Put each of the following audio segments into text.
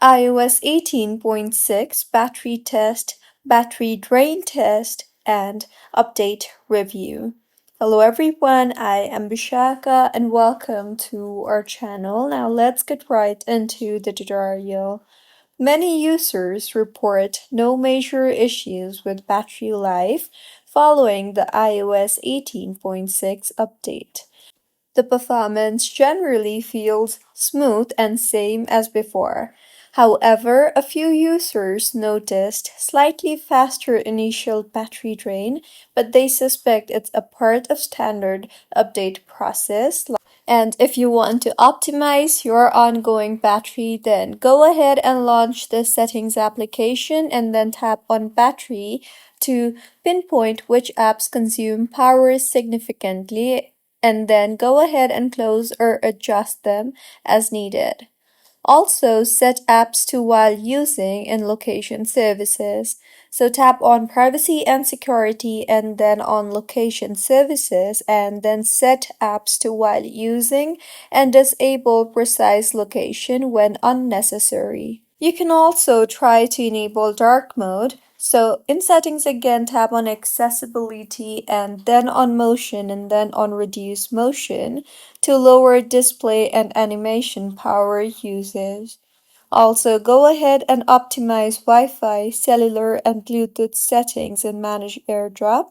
iOS 18.6 battery test, battery drain test, and update review. Hello everyone, I am Bishaka and welcome to our channel. Now let's get right into the tutorial. Many users report no major issues with battery life following the iOS 18.6 update. The performance generally feels smooth and same as before. However, a few users noticed slightly faster initial battery drain, but they suspect it's a part of standard update process. And if you want to optimize your ongoing battery, then go ahead and launch the settings application and then tap on battery to pinpoint which apps consume power significantly, and then go ahead and close or adjust them as needed. Also, set apps to while using in location services. So tap on privacy and security and then on location services and then set apps to while using and disable precise location when unnecessary. You can also try to enable dark mode. So in settings again, tap on accessibility and then on motion and then on reduce motion to lower display and animation power usage. Also, go ahead and optimize Wi-Fi, cellular, and Bluetooth settings and manage AirDrop.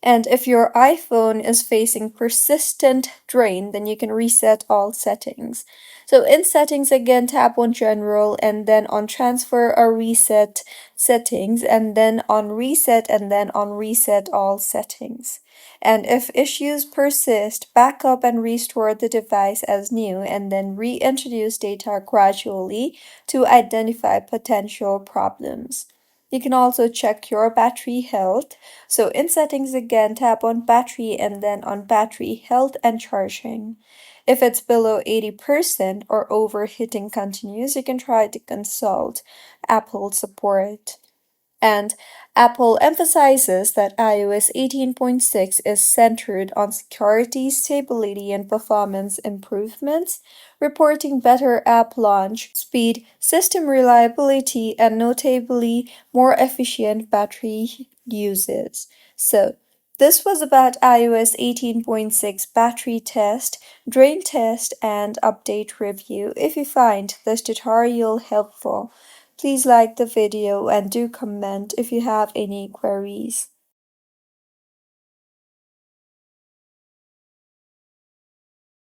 And if your iPhone is facing persistent drain, then you can reset all settings. So in settings again, tap on general and then on transfer or reset settings and then on reset and then on reset all settings. And if issues persist, back up and restore the device as new and then reintroduce data gradually to identify potential problems. You can also check your battery health. So in settings again, tap on battery and then on battery health and charging. If it's below 80% or overheating continues, you can try to consult Apple support. And Apple emphasizes that iOS 18.6 is centered on security, stability, and performance improvements, reporting better app launch speed, system reliability, and notably more efficient battery uses. So, this was about iOS 18.6 battery test, drain test, and update review. If you find this tutorial helpful, please like the video and do comment if you have any queries.